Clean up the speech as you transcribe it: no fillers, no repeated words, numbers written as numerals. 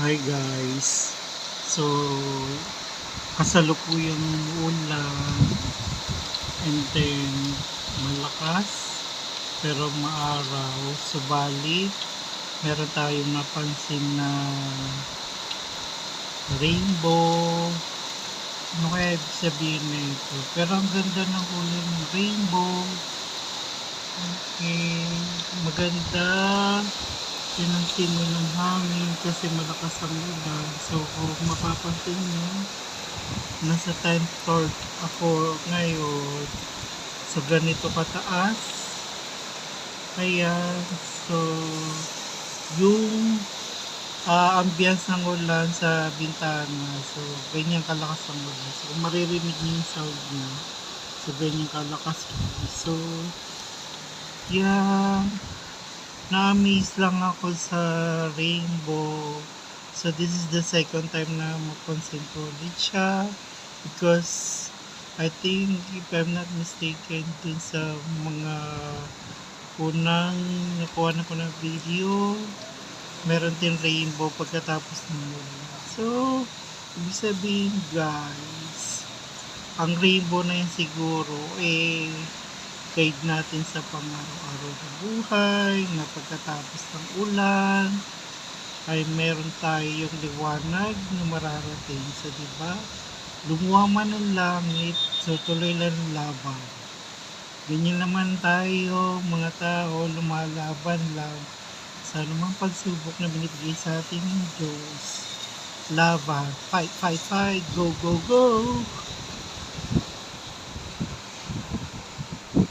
Hi guys. So, kasalukuyang ulan and then malakas pero maaraw. Subalit, meron tayong napansin na rainbow. Ano kaya ibig sabihin nito? Pero ang ganda ng kulay ng rainbow. Okay, maganda. Tinang-tino ng hangin kasi malakas ang ulan. So, kung mapapansin nyo, nasa 10th floor ako ngayon. So, ganito kataas. Kaya, so, yung ambience ng ulan sa bintana. So, ganyan kalakas ang ulan. So, kung maririnig nyo yung sound niya, so, ganyan kalakas. So, yeah. Na-amaze lang ako sa rainbow. So this is the second time na mapansin ko ulit siya. Because I think, if I'm not mistaken, dun sa mga unang nakuha na ko ng video, meron din rainbow pagkatapos ng ulan. So, ibig sabihin guys, ang rainbow na yan siguro, guide natin sa pang-araw-araw na buhay, na pagkatapos ng ulan, ay meron tayong liwanag na mararating. So, diba? Lumuha man ang langit, so tuloy lang ang laban. Ganyan naman tayo, mga tao, lumalaban lang sa anumang pagsubok na binibigay sa atin ng Diyos. Laban, fight, fight, fight, go, go, go!